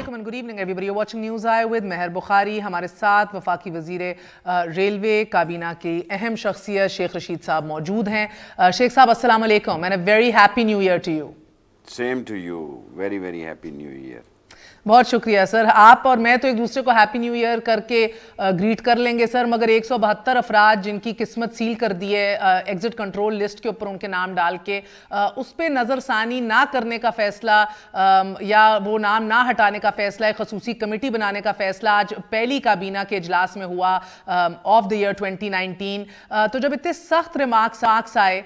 अस्सलामुअलैकुम and good evening everybody, you watching News Eye with Mehar Bukhari. हमारे साथ वफाकी वजीर रेलवे काबीना की अहम शख्सियत शेख रशीद साहब मौजूद हैं। शेख साहब अस्सलामुअलैकुम and a very happy new year to you. Same to you, very very happy new year. बहुत शुक्रिया सर। आप और मैं तो एक दूसरे को हैप्पी न्यू ईयर करके ग्रीट कर लेंगे सर, मगर 172 अफराद जिनकी किस्मत सील कर दी है एग्जिट कंट्रोल लिस्ट के ऊपर उनके नाम डाल के, उस पर नज़रसानी ना करने का फैसला या वो नाम ना हटाने का फैसला, एक खसूसी कमेटी बनाने का फैसला आज पहली काबीना के इजलास में हुआ ऑफ द ईयर 2019। तो जब इतने सख्त रिमार्क्स आए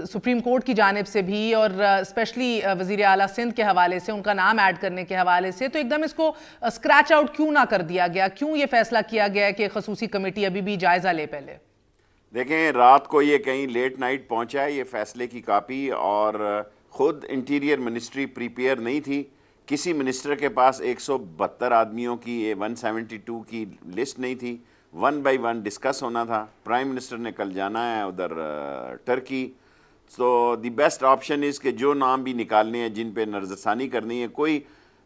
सुप्रीम कोर्ट की जानिब से भी और स्पेशली वज़ीर आला सिंध के हवाले से, उनका नाम ऐड करने के हवाले से, तो एकदम इसको स्क्रैच आउट क्यों ना कर दिया गया? क्यों ये फैसला किया गया कि खसूसी कमेटी अभी भी जायजा ले? पहले देखें, रात को ये कहीं लेट नाइट पहुंचा है ये फैसले की कॉपी, और खुद इंटीरियर मिनिस्ट्री प्रिपेयर नहीं थी। किसी मिनिस्टर के पास 172 आदमियों की 172 की लिस्ट नहीं थी। 1 बाय 1 डिस्कस होना था। प्राइम मिनिस्टर ने कल जाना है उधर Turkey. So the best option is कि जो नाम भी निकालने हैं, जिन पे नज़रसानी करनी है, कोई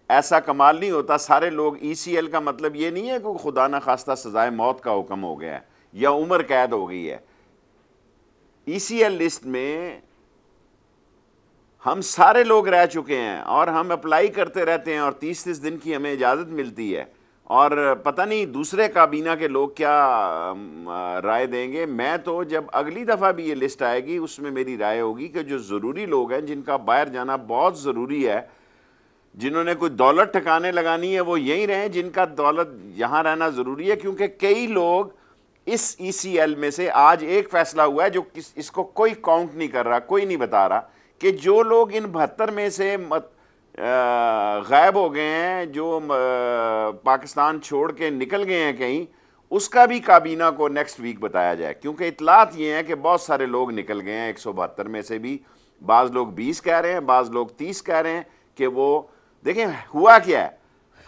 ऐसा कमाल नहीं होता सारे लोग ECL का मतलब ये नहीं है कि खुदा न खास्ता सजाए मौत का हुक्म हो गया है या उम्र कैद हो गई है। ECL लिस्ट में हम सारे लोग रह चुके हैं और हम अप्लाई करते रहते हैं और 30-30 दिन की हमें इजाज़त मिलती है, और पता नहीं दूसरे काबीना के लोग क्या राय देंगे। मैं तो जब अगली दफ़ा भी ये लिस्ट आएगी उसमें मेरी राय होगी कि जो ज़रूरी लोग हैं, जिनका बाहर जाना बहुत ज़रूरी है, जिन्होंने कोई दौलत ठिकाने लगानी है, वो यहीं रहें। जिनका दौलत यहाँ रहना ज़रूरी है, क्योंकि कई लोग इस ECL में से आज एक फ़ैसला हुआ है जो इसको कोई काउंट नहीं कर रहा, कोई नहीं बता रहा कि जो लोग इन 72 में से गायब हो गए हैं, जो पाकिस्तान छोड़ के निकल गए हैं कहीं, उसका भी काबीना को नेक्स्ट वीक बताया जाए। क्योंकि इतलात ये हैं कि बहुत सारे लोग निकल गए हैं 172 में से भी। बाज़ लोग 20 कह रहे हैं, बाज़ लोग 30 कह रहे हैं कि वो देखें हुआ क्या है।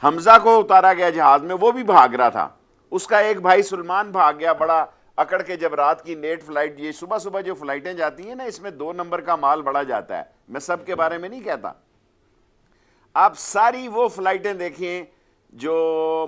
हमजा को उतारा गया जहाज में, वो भी भाग रहा था, उसका एक भाई सुलेमान भाग गया बड़ा अकड़ के। जब रात की लेट फ्लाइट, ये सुबह सुबह जो फ्लाइटें जाती हैं ना, इसमें 2 नंबर का माल बड़ा जाता है। मैं सब के बारे में नहीं कहता। आप सारी वो फ्लाइटें देखें जो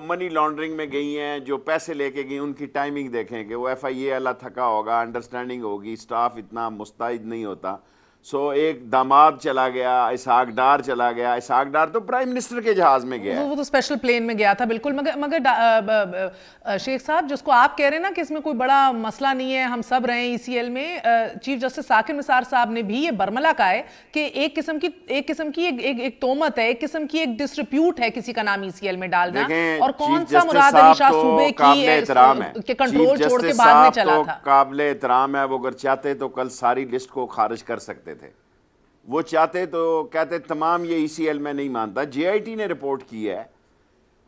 मनी लॉन्ड्रिंग में गई हैं, जो पैसे लेके गई, उनकी टाइमिंग देखें कि वो FIA वाला थका होगा, अंडरस्टैंडिंग होगी, स्टाफ इतना मुस्तैद नहीं होता। सो एक दामाद चला गया, इसहाक डार चला गया। इसहाक डार तो प्राइम मिनिस्टर के जहाज में गया, वो तो स्पेशल प्लेन में गया था, बिल्कुल। मगर शेख साहब, जिसको आप कह रहे हैं ना कि इसमें कोई बड़ा मसला नहीं है, हम सब रहे ECL में, चीफ जस्टिस साकिर निसार साहब ने भी ये बरमला कहा है कि एक किस्म की एक तोमत है, एक किस्म की एक डिस्ट्रिब्यूट है किसी का नाम ECL में डालना। और कौन सा मुराद अली शाह सूबे की कंट्रोल छोड़ के बाद में चला था। काबिले एहतराम है। वो अगर चाहते तो कल सारी लिस्ट को खारिज कर सकते थे। वो चाहते तो कहते तमाम ये ECL में नहीं मानता। JIT ने रिपोर्ट की है,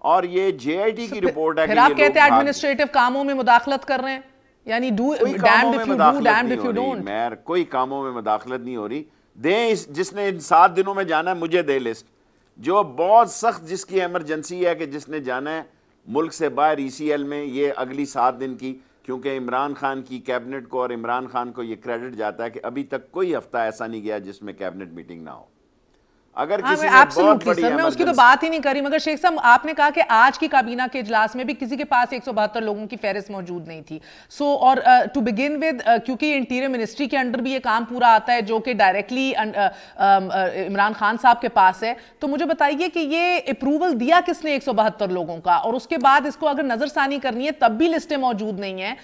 और ये JIT की रिपोर्ट है कि आप कहते हैं एडमिनिस्ट्रेटिव कामों में मुदाखलत कर रहे हैं, यानी do damned if you do damned if you don't. मैं कोई कामों में मुदाखलत नहीं हो रही। दें जिसने इन 7 दिनों में जाना है, मुझे दे लिस्ट जो बहुत सख्त, जिसकी इमरजेंसी है कि जिसने जाना है मुल्क से बाहर ECL में, ये अगली 7 दिन की। क्योंकि इमरान खान की कैबिनेट को और इमरान खान को ये क्रेडिट जाता है कि अभी तक कोई हफ्ता ऐसा नहीं गया जिसमें कैबिनेट मीटिंग ना हो। अगर किसी ने बहुत बड़ी सर, मैं उसकी तो बात ही नहीं करी, मगर शेख साहब आपने कहा कि आज की काबीना के इजलास में भी किसी के पास 172 लोगों की फहरिस्त मौजूद नहीं थी। सो और टू बिगिन विद, क्योंकि इंटीरियर मिनिस्ट्री के अंडर भी ये काम पूरा आता है जो कि डायरेक्टली इमरान खान साहब के पास है, तो मुझे बताइए कि ये अप्रूवल दिया किसने 172 लोगों का, और उसके बाद इसको अगर नजरसानी करनी है तब भी लिस्टें मौजूद नहीं है,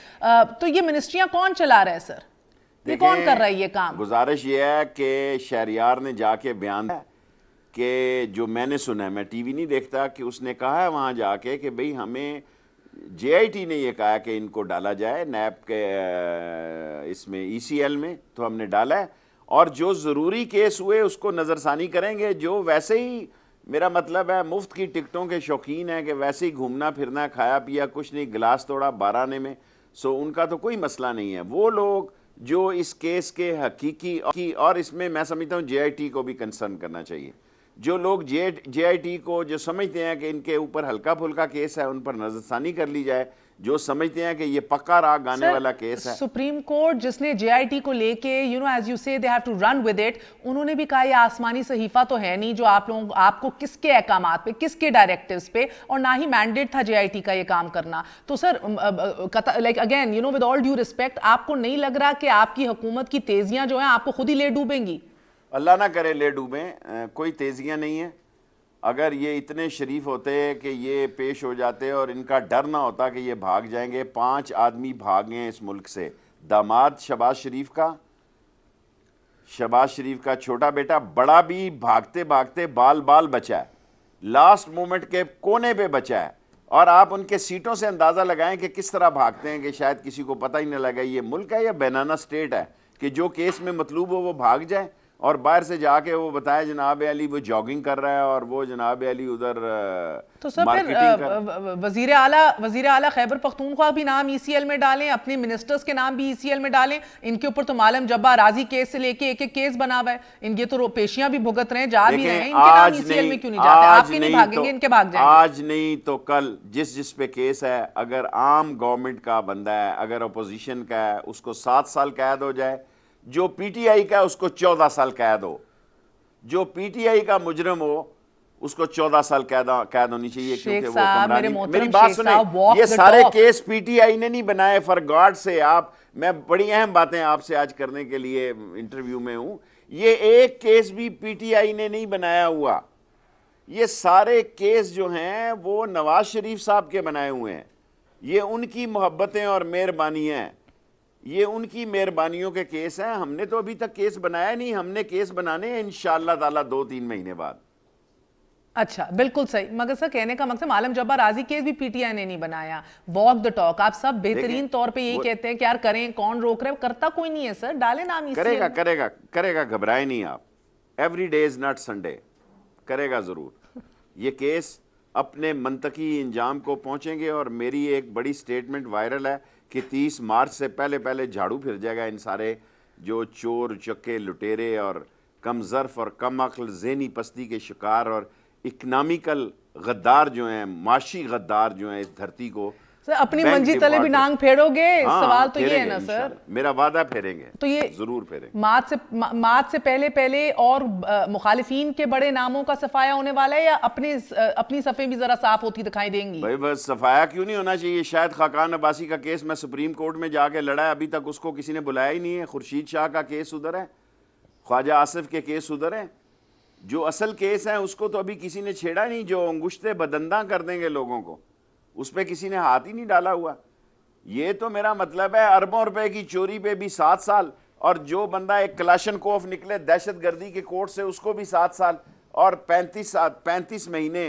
तो ये मिनिस्ट्रियां कौन चला रहा है सर? ये कौन कर रहा है ये काम? गुजारिश ये है कि शहरियार ने जाके बयान कि जो मैंने सुना है, मैं TV नहीं देखता, कि उसने कहा है वहाँ जाके कि भाई हमें JIT ने ये कहा कि इनको डाला जाए नैब के इसमें ECL में, तो हमने डाला है। और जो ज़रूरी केस हुए उसको नज़रसानी करेंगे। जो वैसे ही, मेरा मतलब है, मुफ्त की टिकटों के शौकीन है कि वैसे ही घूमना फिरना, खाया पिया कुछ नहीं, गिलास तोड़ा 12 आने में, सो उनका तो कोई मसला नहीं है। वो लोग जो इस केस के हकीकी, और इसमें मैं समझता हूँ JIT को भी कंसर्न करना चाहिए। जो लोग JIT को जो समझते हैं कि इनके ऊपर हल्का फुल्का केस है, उन पर नजरसानी कर ली जाए, जो समझते हैं कि ये पक्का राग गाने वाला केस है। सुप्रीम कोर्ट जिसने JIT को लेके as you say they have to run with it, उन्होंने भी कहा ये आसमानी सहीफा तो है नहीं जो आप लोग आपको किसके अहकामात पे, किसके डायरेक्टिव्स पे, और ना ही मैंडेट था JIT का ये काम करना। तो sir like again with all due respect, आपको नहीं लग रहा कि आपकी हुकूमत की तेजियां जो हैं आपको खुद ही ले डूबेंगी? अल्लाह ना करे ले डूबें, कोई तेजियां नहीं है। अगर ये इतने शरीफ होते कि ये पेश हो जाते और इनका डर ना होता कि ये भाग जाएंगे। 5 आदमी भागे हैं इस मुल्क से, दामाद शहबाज शरीफ का छोटा बेटा, बड़ा भी भागते भागते बाल बाल बचा है, लास्ट मोमेंट के कोने पे बचा है। और आप उनके सीटों से अंदाज़ा लगाएं कि किस तरह भागते हैं कि शायद किसी को पता ही ना लगे ये मुल्क है या बनाना स्टेट है कि जो केस में मतलूब हो वो भाग जाए और बाहर से जाके वो बताए जनाब अली वो जॉगिंग कर रहा है और वो जनाब अली उधर तो सर फिर वजीर आला खैबर पख्तूनख्वा भी नाम ECL में डालें, अपने मिनिस्टर्स के नाम भी ECL में डालें। इनके ऊपर तो मालम जब्बार राजी केस से लेके एक एक केस बना हुआ है, इनके तो पेशियां भी भुगत रहे हैं, जा भी रहे हैं, इनके नाम ECL में क्यों नहीं जाते? आपके नहीं भागेंगे, इनके भाग जाएंगे। आज नहीं तो कल जिस पे केस है, अगर आम गवर्नमेंट का बंदा है, अगर अपोजिशन का है, उसको 7 साल कैद हो जाए, जो PTI का है उसको 14 साल कैद हो, जो PTI का मुजरम हो उसको 14 साल कैद होनी चाहिए, क्योंकि वो मेरी बात सुने, ये सारे केस PTI ने नहीं बनाए, फॉर गॉड से। मैं बड़ी अहम बातें आपसे आज करने के लिए इंटरव्यू में हूं, ये एक केस भी PTI ने नहीं बनाया हुआ। ये सारे केस जो हैं वो नवाज शरीफ साहब के बनाए हुए हैं। ये उनकी मोहब्बतें और मेहरबानी हैं, ये उनकी मेहरबानियों के केस हैं। हमने तो अभी तक केस बनाया नहीं, हमने केस बनाने हैं इंशाअल्लाह ताला 2-3 महीने बाद। अच्छा, बिल्कुल सही। मगर सर कहने का मकसद आलम जब्बार राजी केस भी PTI ने नहीं बनाया। वॉक द टॉक, आप सब बेहतरीन तौर पे यही कहते हैं कि यार करें, कौन रोक रहे, करता कोई नहीं है सर, डाले नाम। करेगा, घबराए नहीं आप। Every day is not Sunday, करेगा जरूर। ये केस अपने मंतकी इंजाम को पहुंचेंगे और मेरी एक बड़ी स्टेटमेंट वायरल है कि 30 मार्च से पहले झाड़ू फिर जाएगा इन सारे जो चोर चक्के लुटेरे और कम ज़र्फ और कम अक्ल ज़हनी पस्ती के शिकार और इकनॉमिकल गद्दार जो हैं, माशी गद्दार जो हैं इस धरती को। सर अपनी मंजी तले भी नांग फेरोगे? सवाल तो ये है ना सर, मेरा वादा फेरेंगे, तो ये जरूर फेरेंगे। मार्च से पहले और मुखालिफिन के बड़े नामों का सफाया होने वाला है या अपनी सफ़ें भी जरा साफ होती दिखाई देंगी? भाई बस सफाया क्यों नहीं होना चाहिए? शायद खाकान अब्बासी का केस मैं सुप्रीम कोर्ट में जाके लड़ा है, अभी तक उसको किसी ने बुलाया ही नहीं है। खुर्शीद शाह का केस उधर है, ख्वाजा आसिफ के केस उधर है, जो असल केस है उसको तो अभी किसी ने छेड़ा नहीं, जो अंगुश्ते बदंदा कर देंगे लोगों को, उस पर किसी ने हाथ ही नहीं डाला हुआ। ये तो मेरा मतलब है अरबों रुपए की चोरी पे भी 7 साल, और जो बंदा एक कलाशनकोफ निकले दहशतगर्दी के कोर्ट से उसको भी 7 साल, और 35 महीने,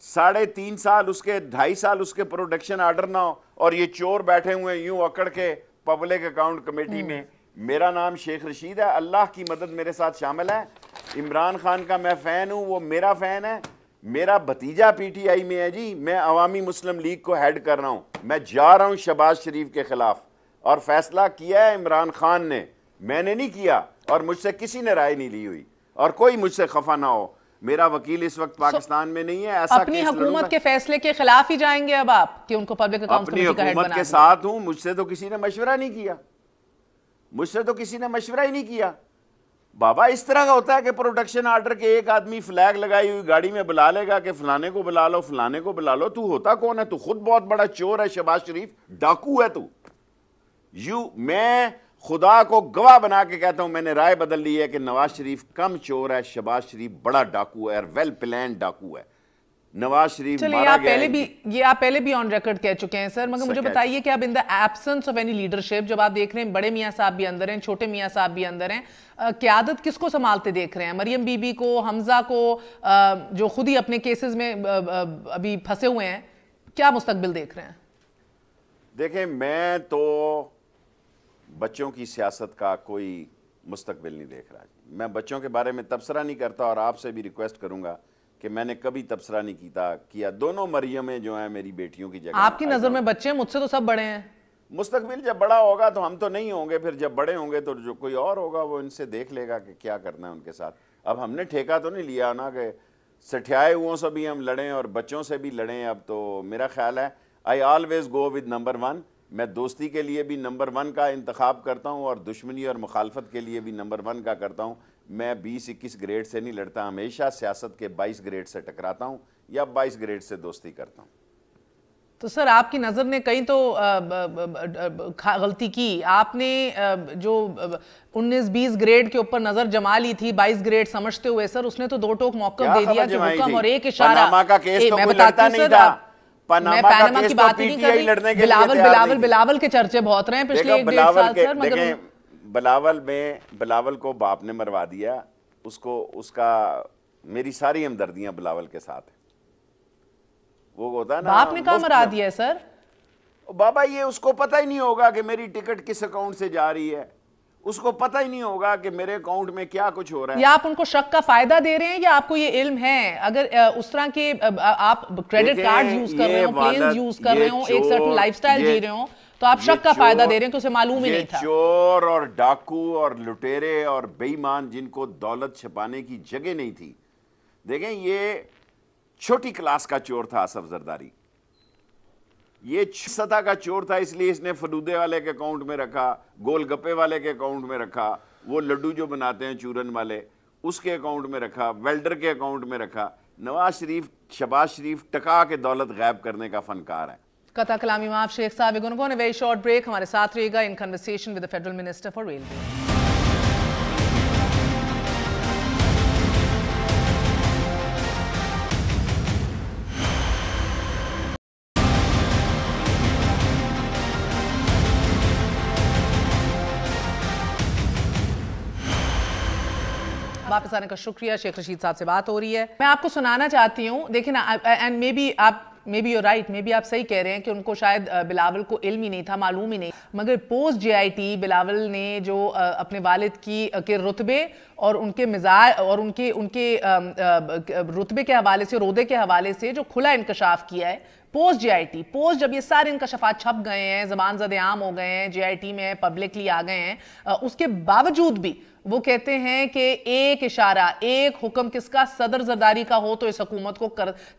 3.5 साल उसके, 2.5 साल उसके प्रोडक्शन आर्डर ना हो, और ये चोर बैठे हुए यूं अकड़ के पब्लिक अकाउंट कमेटी में। मेरा नाम शेख रशीद है, अल्लाह की मदद मेरे साथ शामिल है। इमरान खान का मैं फ़ैन हूँ, वो मेरा फ़ैन है। मेरा भतीजा PTI में है जी, मैं अवामी मुस्लिम लीग को हेड कर रहा हूँ। मैं जा रहा हूँ शहबाज शरीफ के खिलाफ, और फैसला किया है इमरान खान ने, मैंने नहीं किया, और मुझसे किसी ने राय नहीं ली हुई, और कोई मुझसे खफा ना हो। मेरा वकील इस वक्त पाकिस्तान में नहीं है। ऐसा अपनी हुकूमत के फैसले के खिलाफ ही जाएंगे अब आप कि उनको पब्लिक अकाउंट्स कमेटी का हेड बना? अपनी हुकूमत के साथ हूँ, मुझसे तो किसी ने मशवरा नहीं किया, मुझसे तो किसी ने मशवरा ही नहीं किया। बाबा इस तरह का होता है कि प्रोडक्शन आर्डर के एक आदमी फ्लैग लगाई हुई गाड़ी में बुला लेगा कि फलाने को बुला लो, फलाने को बुला लो। तू होता कौन है? तू खुद बहुत बड़ा चोर है शहबाज शरीफ, डाकू है तू। मैं खुदा को गवाह बना के कहता हूं, मैंने राय बदल ली है कि नवाज शरीफ कम चोर है, शहबाज शरीफ बड़ा डाकू है और वेल प्लान डाकू है। नवाज शरीफ आप पहले भी ऑन रिकॉर्ड कह चुके हैं सर, मगर मुझे बताइए कि अब in the absence of any leadership, जब आप देख रहे हैं बड़े मियां साहब भी अंदर हैं, छोटे मियां साहब भी अंदर हैं, क़यादत किसको संभालते देख रहे हैं? मरियम बीबी को, हमजा को, जो खुद ही अपने केसेस में अभी फंसे हुए हैं, क्या मुस्तकबिल देख रहे हैं? देखें, मैं तो बच्चों की सियासत का कोई मुस्तकबिल नहीं देख रहा। मैं बच्चों के बारे में तबसरा नहीं करता, और आपसे भी रिक्वेस्ट करूंगा कि मैंने कभी तबसरा नहीं किया। दोनों मरियमें जो हैं मेरी बेटियों की जगह। आपकी नजर में बच्चे हैं, मुझसे तो सब बड़े हैं। मुस्तकबिल जब बड़ा होगा तो हम तो नहीं होंगे, फिर जब बड़े होंगे तो जो कोई और होगा वो इनसे देख लेगा कि क्या करना है उनके साथ। अब हमने ठेका तो नहीं लिया ना कि सठियाए हुओं से भी हम लड़ें और बच्चों से भी लड़ें। अब तो मेरा ख्याल है I always go with number 1। मैं दोस्ती के लिए भी नंबर 1 का इंतखाब करता हूँ और दुश्मनी और मुखालफत के लिए भी नंबर 1 का करता हूँ। मैं 20-21 ग्रेड से नहीं लड़ता, हमेशा सियासत के 22 ग्रेड से टकराता हूँ या 22 ग्रेड से दोस्ती करता हूँ। तो सर आपकी नज़र ने कहीं तो गलती की। आपने जो 19-20 ग्रेड के ऊपर नजर जमा ली थी 22 ग्रेड समझते हुए, सर उसने तो दो टोक मौका दे दिया कि हुक्म और एक इशारा। पनामा का केस तो मैं कोई बताती लड़ता हूं नहीं सर, था। मैं पनामा पैनामा का की केस तो बात ही नहीं कर पीटीआई लड़ने रही। के लिए तैयार नहीं थी। बिलावल के चर्चे बहुत रहे हैं पिछले 1-1.5 साल सर, मगर बिलावल को बाप ने मरवा दिया। उसको उसका मेरी सारी हमदर्दियां बिलावल के साथ है। वो होता है ना, बाप ने कहा मरा दिया है सर। बाबा ये उसको पता ही नहीं होगा कि मेरी टिकट किस अकाउंट से जा रही है, उसको पता ही नहीं होगा कि मेरे अकाउंट में क्या कुछ हो रहा है। या आप उनको शक का फायदा दे रहे हैं या आपको ये इल्म है? अगर उस तरह के आप क्रेडिट कार्ड यूज कर रहे हो, प्लेन्स यूज कर रहे हो, एक सर्टेन लाइफस्टाइल जी रहे हो, तो आप शक का फायदा दे रहे हैं कि उसे मालूम ही नहीं था। चोर और डाकू और लुटेरे और बेईमान जिनको दौलत छिपाने की जगह नहीं थी, देखें ये छोटी क्लास का चोर था आसफ जरदारी। ये सतह का चोर था, इसलिए इसने फलूदे वाले के अकाउंट में रखा, गोलगप्पे वाले के अकाउंट में रखा, वो लड्डू जो बनाते हैं चूरन वाले उसके अकाउंट में रखा, वेल्डर के अकाउंट में रखा। नवाज शरीफ, शहबाज शरीफ टका के दौलत गायब करने का फनकार है। कता कलामी माफ शेख साहब, we're going to go on a very short break। हमारे साथ रहेगा in conversation with the federal minister for railway. वापस आने का शुक्रिया। शेख रशीद साहब से बात हो रही है। मैं आपको सुनाना चाहती हूँ, देखिए ना, and may be you right, may be आप सही कह रहे हैं कि उनको शायद बिलावल को इल्म ही नहीं था, मालूम ही नहीं, मगर पोस्ट JIT बिलावल ने जो अपने वालिद के रुतबे और उनके मिजाज और उनके रुतबे के हवाले से, रोदे के हवाले से जो खुला इंकशाफ किया है पोस्ट JIT, पोस्ट जब ये सारे इंकशाफात छप गए हैं, ज़बान ज़द आम हो गए हैं, JIT में पब्लिकली आ गए हैं, उसके बावजूद भी वो कहते हैं कि एक इशारा, एक हुक्म किसका, सदर जरदारी का हो तो इस हुकूमत को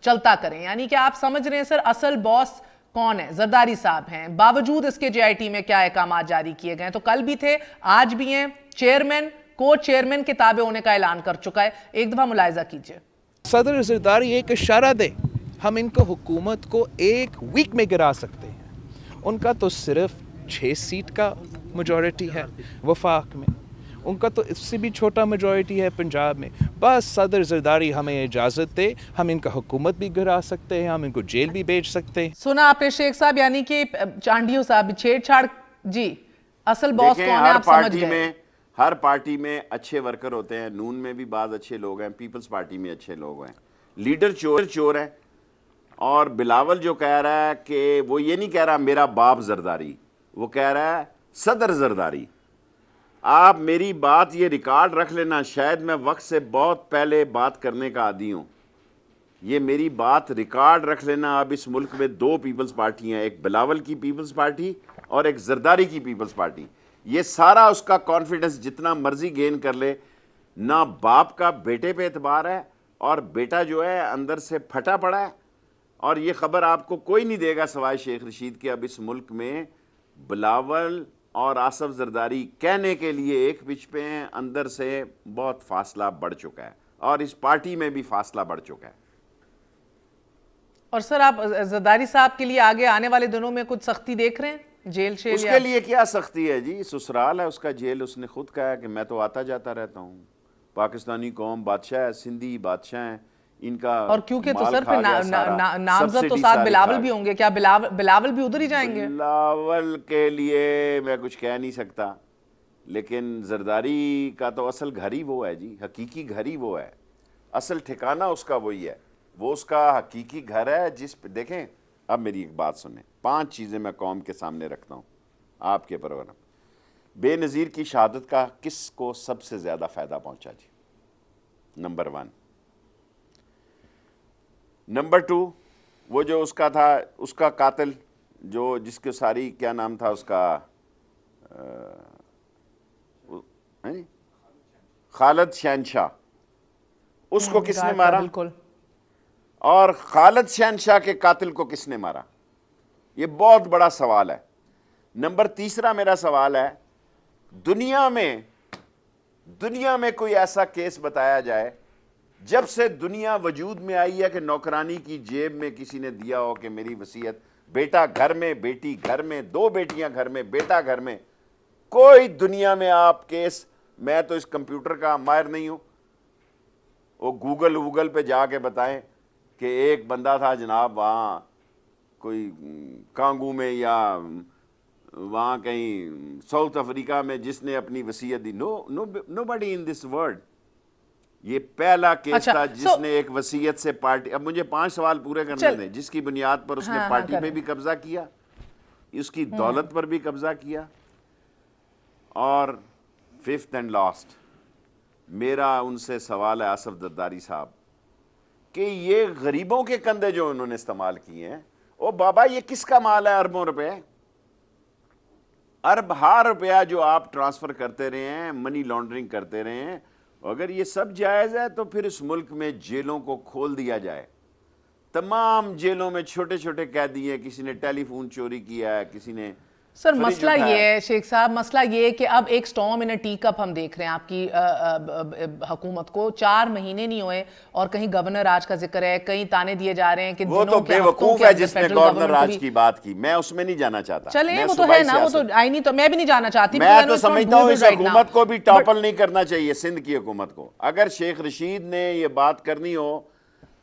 चलता करें। यानी कि आप समझ रहे हैं सर असल बॉस कौन है? जरदारी साहब हैं। बावजूद इसके JIT में क्या अहकाम जारी किए गए, तो कल भी थे, आज भी हैं। चेयरमैन को चेयरमैन के ताबे होने का ऐलान कर चुका है। एक दफा मुलाहिजा कीजिए। सदर जरदारी एक इशारा दे, हम इनको हुकूमत को 1 वीक में गिरा सकते हैं। उनका तो सिर्फ 6 सीट का मेजॉरिटी है वफाक में, उनका तो इससे भी छोटा मेजॉरिटी है पंजाब में। बस सदर जरदारी हमें इजाज़त दे, हम इनका हुकूमत भी गिरा सकते हैं, हम इनको जेल भी भेज सकते हैं। सुना आपने शेख साहब, यानी कि चांडियो साहब छेड़छाड़ जी, असल बॉस कौन है आप समझ गए। हर पार्टी में अच्छे वर्कर होते हैं, नून में भी बाद अच्छे लोग हैं, पीपल्स पार्टी में अच्छे लोग हैं। लीडर चोर है। और बिलावल जो कह रहा है कि वो ये नहीं कह रहा मेरा बाप जरदारी, वो कह रहा है सदर जरदारी। आप मेरी बात ये रिकॉर्ड रख लेना, शायद मैं वक्त से बहुत पहले बात करने का आदी हूँ, ये मेरी बात रिकॉर्ड रख लेना। अब इस मुल्क में 2 पीपल्स पार्टी हैं, एक बिलावल की पीपल्स पार्टी और एक जरदारी की पीपल्स पार्टी। ये सारा उसका कॉन्फिडेंस जितना मर्जी गेन कर ले, ना बाप का बेटे पे एतबार है, और बेटा जो है अंदर से फटा पड़ा है। और ये खबर आपको कोई नहीं देगा सवाए शेख रशीद के। अब इस मुल्क में बिलावल और आसफ जरदारी कहने के लिए एक पिच पे हैं, अंदर से बहुत फासला बढ़ चुका है और इस पार्टी में भी फासला बढ़ चुका है। और सर आप जरदारी साहब के लिए आगे आने वाले दिनों में कुछ सख्ती देख रहे हैं? जेल शेल उसके लिए क्या सख्ती है जी, ससुराल है उसका जेल। उसने खुद कहा है कि मैं तो आता जाता रहता हूँ, पाकिस्तानी कौम बादशाह है, सिंधी बादशाह है इनका। और क्योंकि तो सर फिर नामजद तो साथ बिलावल भी होंगे, क्या बिलावल भी उधर ही जाएंगे? बिलावल के लिए मैं कुछ कह नहीं सकता, लेकिन जरदारी का तो असल घर ही वो है जी, हकीकी घर ही वो है, असल ठिकाना उसका वही है, वो उसका हकीकी घर है। देखें, अब मेरी एक बात सुने, 5 चीज़ें मैं कौम के सामने रखता हूँ आपके परवरम। बेनज़ीर की शहादत का किस को सबसे ज़्यादा फ़ायदा पहुँचा जी? नंबर 1। नंबर 2, वो जो उसका था, उसका कातिल जो जिसके सारी क्या नाम था उसका, खालिद शहनशाह, उसको किसने गार्ड का, मारा? बिल्कुल। और खालिद शहनशाह के कातिल को किसने मारा? ये बहुत बड़ा सवाल है। नंबर तीसरा मेरा सवाल है, दुनिया में कोई ऐसा केस बताया जाए जब से दुनिया वजूद में आई है कि नौकरानी की जेब में किसी ने दिया हो कि मेरी वसीयत, बेटा घर में, बेटी घर में, 2 बेटियां घर में, बेटा घर में, कोई दुनिया में आप केस, मैं तो इस कंप्यूटर का माहिर नहीं हूं, वो गूगल पे जाके बताएं कि एक बंदा था जनाब वहां कोई कांगू में या वहां कहीं साउथ अफ्रीका में जिसने अपनी वसीयत दी। Nobody in this world. ये पहला केस था जिसने एक वसीयत से पार्टी, अब मुझे 5 सवाल पूरे करने दें, जिसकी बुनियाद पर उसने पार्टी पे भी कब्जा किया, उसकी दौलत पर भी कब्जा किया। और 5th एंड लास्ट मेरा उनसे सवाल है आसिफ जरदारी साहब कि ये गरीबों के कंधे जो उन्होंने इस्तेमाल किए हैं, ओ बाबा ये किसका माल है? अरबों रुपए, हर रुपया जो आप ट्रांसफर करते रहे हैं, मनी लॉन्ड्रिंग करते रहे हैं, अगर ये सब जायज है तो फिर इस मुल्क में जेलों को खोल दिया जाए। तमाम जेलों में छोटे छोटे कैदी हैं, किसी ने टेलीफोन चोरी किया है, किसी ने सर मसला ये है शेख साहब, मसला ये है कि अब एक स्टॉर्म इन अ टी कप हम देख रहे हैं आपकी हुकूमत को। 4 महीने नहीं हुए और कहीं गवर्नर राज का जिक्र है, कहीं ताने दिए जा रहे हैं कि वो तो बेवकूफ है जिसने गवर्नर राज की बात की, मैं उसमें नहीं जाना चाहता। चले वो तो है ना, वो तो आई नहीं, तो मैं भी नहीं जाना चाहती। मैं तो समझता हूँ इस हुकूमत को भी टॉपल नहीं करना चाहिए, सिंध की हुकूमत को। अगर शेख रशीद ने ये बात करनी हो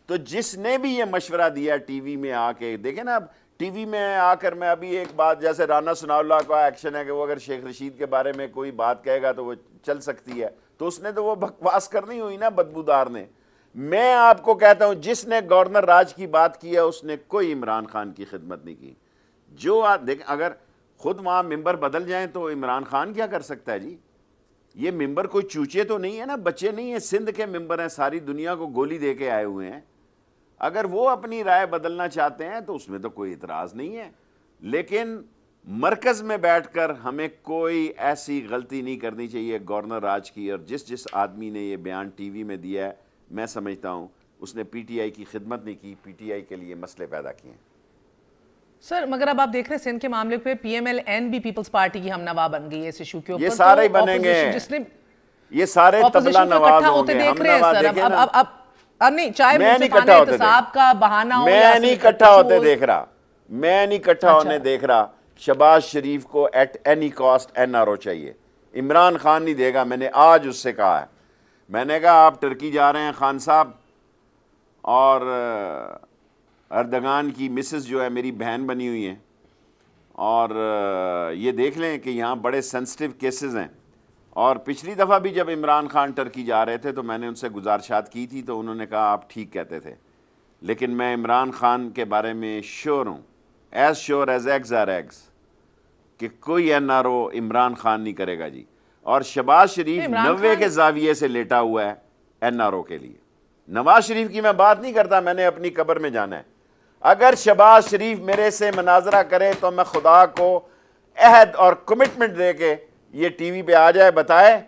तो जिसने भी ये मशवरा दिया टीवी में आके, देखे ना, अब टीवी में आकर मैं अभी एक बात, जैसे राना सनाउल्लाह का एक्शन है कि वो अगर शेख रशीद के बारे में कोई बात कहेगा तो वो चल सकती है, तो उसने तो वो बकवास करनी हुई ना बदबूदार ने। मैं आपको कहता हूं जिसने गवर्नर राज की बात की है उसने कोई इमरान खान की खिदमत नहीं की। जो देख, अगर खुद वहां मेंबर बदल जाएं तो इमरान खान क्या कर सकता है जी? ये मेंबर कोई चूचे तो नहीं है ना, बच्चे नहीं है, सिंध के मेंबर हैं, सारी दुनिया को गोली दे के आए हुए हैं। अगर वो अपनी राय बदलना चाहते हैं तो उसमें तो कोई इतराज नहीं है, लेकिन मरकज में बैठकर हमें कोई ऐसी गलती नहीं करनी चाहिए गवर्नर राज की। और जिस आदमी ने ये बयान टीवी में दिया है, मैं समझता हूं उसने पीटीआई की खिदमत नहीं की, पीटीआई के लिए मसले पैदा किए। सर मगर अब आप देख रहे हैं सिंध के मामले पे पीएमएल-एन भी पीपल्स पार्टी की हमनवा बन गई है इस इशू के ऊपर। ये सारे ही बनेंगे, ये सारे तबला नवाज होंगे। देख रहे हैं सर अब नहीं, चाहे मैं नहीं इकट्ठा होते का बहाना हो, मैं नहीं इकट्ठा होते देख रहा, मैं नहीं इकट्ठा होने देख रहा। शहबाज शरीफ को एट एनी कॉस्ट एनआरओ चाहिए, इमरान खान नहीं देगा। मैंने आज उससे कहा है, मैंने कहा आप टर्की जा रहे हैं खान साहब, और अर्दगान की मिसेस जो है मेरी बहन बनी हुई है, और ये देख लें कि यहाँ बड़े सेंसिटिव केसेस हैं। और पिछली दफ़ा भी जब इमरान खान टर्की जा रहे थे तो मैंने उनसे गुजारिशात की थी, तो उन्होंने कहा आप ठीक कहते थे, लेकिन मैं इमरान खान के बारे में श्योर हूँ, as sure as eggs are eggs, कि कोई एनआरओ इमरान खान नहीं करेगा जी। और शहबाज शरीफ 90 के जाविये से लेटा हुआ है एनआरओ के लिए। नवाज शरीफ की मैं बात नहीं करता, मैंने अपनी कब्र में जाना है। अगर शहबाज शरीफ मेरे से मुनाजरा करे तो मैं खुदा को अहद और कमिटमेंट दे के ये टीवी पे आ जाए, बताए,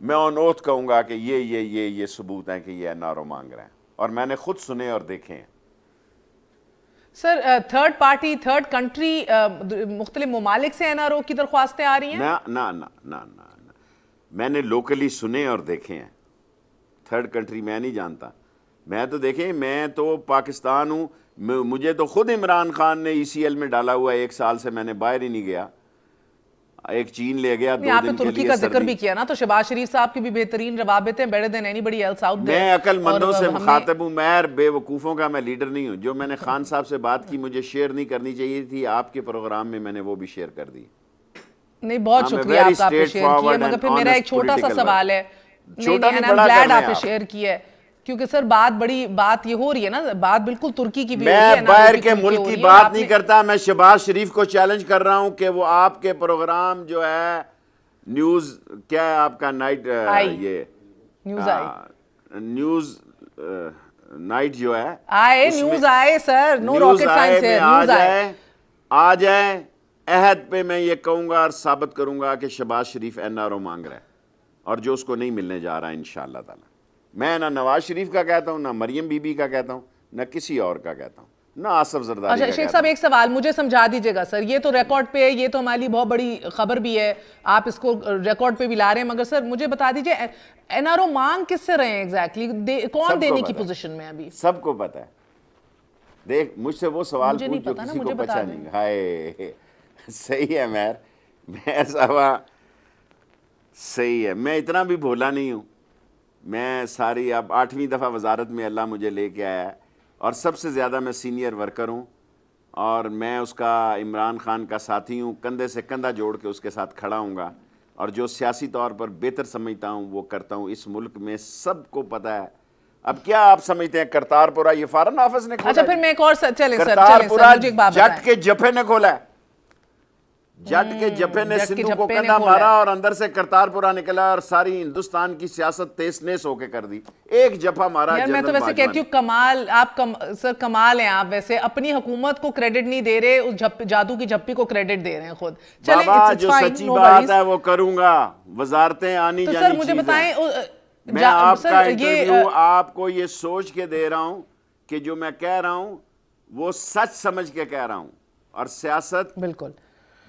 मैं ऑन ओथ कहूंगा कि ये सबूत हैं कि ये एनआरओ मांग रहे हैं, और मैंने खुद सुने और देखे हैं। Sir third party, third country, मुख्तलिफ ममालिक से एनआरओ की दरख्वास्तें आ रही हैं? ना ना ना ना ना, मैंने लोकली सुने और देखे हैं। थर्ड कंट्री मैं नहीं जानता, मैं तो देखें, मैं तो पाकिस्तान हूँ, मुझे तो खुद इमरान खान ने ECL में डाला हुआ है, 1 साल से मैंने बाहर ही नहीं गया। एक चीन ले गया 2 दिन के लिए। तुर्की का जिक्र भी किया ना, तो शहबाज शरीफ साहब की भी बेहतरीन रवाबित हैं, better than anybody else out there. मैं अकलमंदों से मुखातिब हूं, मैं बेवकूफ़ों का मैं लीडर नहीं हूं। जो मैंने खान साहब से बात की मुझे शेयर नहीं करनी चाहिए थी, आपके प्रोग्राम में मैंने वो भी शेयर कर दी। नहीं, बहुत शुक्रिया आपका, आपने शेयर किया। मगर फिर मेरा एक छोटा सा सवाल है, छोटा नहीं बड़ा ग्लैड आपने शेयर किया है, क्योंकि सर बड़ी बात ये हो रही है ना, बात बिल्कुल तुर्की की भी हो रही है। मैं बाहर के मुल्क की बात नहीं करता, मैं शहबाज शरीफ को चैलेंज कर रहा हूं कि वो आपके प्रोग्राम जो है न्यूज, क्या है आपका नाइट, ये न्यूज नाइट जो है, आए न्यूज आए सर, नो रॉकेट साइंस है, न्यूज आ जाए। अहद पे मैं ये कहूंगा और साबित करूंगा कि शहबाज शरीफ एनआरओ मांग रहा है, और जो उसको नहीं मिलने जा रहा है इंशाअल्लाह ताला। मैं ना नवाज शरीफ का कहता हूँ, ना मरियम बीबी का कहता हूँ, ना किसी और का कहता हूँ, ना आसफ जरदारी। अच्छा शेख साहब, एक सवाल मुझे समझा दीजिएगा सर, ये तो रिकॉर्ड पे है, ये तो हमारे लिए बहुत बड़ी खबर भी है, आप इसको रिकॉर्ड पे भी ला रहे हैं, मगर सर मुझे बता दीजिए एनआरओ मांग किससे रहे हैं एग्जैक्टली, कौन देने की पोजीशन में अभी? सबको पता है। देख, मुझसे वो सवाल पूछ जो किसी को पता नहीं। हाय, सही है मैं साहब, सही है, मैं इतना भी भोला नहीं हूँ। मैं सारी अब 8वीं दफ़ा वजारत में अल्लाह मुझे लेके आया है, और सबसे ज़्यादा मैं सीनियर वर्कर हूँ, और मैं उसका इमरान खान का साथी हूँ, कंधे से कंधा जोड़ के उसके साथ खड़ा हूँगा, और जो सियासी तौर पर बेहतर समझता हूँ वो करता हूँ। इस मुल्क में सबको पता है। अब क्या आप समझते हैं करतारपुरा ये फॉरेन ऑफिस ने खोला? अच्छा फिर मैं एक और करतारपुरा जट के जफे ने खोला है, जट के जफे ने सिंधु को कंधा मारा और अंदर से करतारपुरा निकला, और सारी हिंदुस्तान की सियासत तेज नेस होके कर दी। एक जफा मारा। यार मैं तो वैसे कहती हूँ कमाल, आप सर कमाल हैं आप, वैसे अपनी हुकूमत को क्रेडिट नहीं दे रहे, उस जादू की झप्पी को क्रेडिट दे रहे हैं खुद। चले, बाबा जो सच्ची बात है वो करूंगा, वजारतें आनी जानी। सर मुझे बताएं, मैं आपका इंटरव्यू आपको ये सोच के दे रहा हूं कि जो मैं कह रहा हूं वो सच समझ के कह रहा हूं, और सियासत बिल्कुल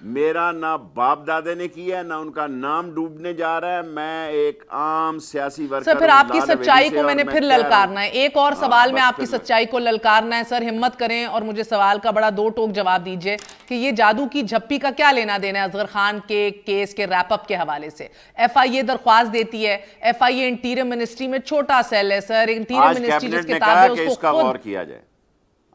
मेरा ना बाप दादे ने किया है, ना उनका नाम डूबने जा रहा है। मैं एक आम सियासी वर्कर। सर फिर आपकी सच्चाई को मैंने फिर ललकारना है, एक और सवाल में आपकी सच्चाई को ललकारना है। सर हिम्मत करें और मुझे सवाल का बड़ा दो टोक जवाब दीजिए कि ये जादू की झप्पी का क्या लेना देना है असगर खान के केस के रैपअप के हवाले से? FIA दरख्वास्त देती है, FIA इंटीरियर मिनिस्ट्री में छोटा सेल है सर, इंटीरियर मिनिस्ट्री जिसके ताबे उसको गौर किया जाए,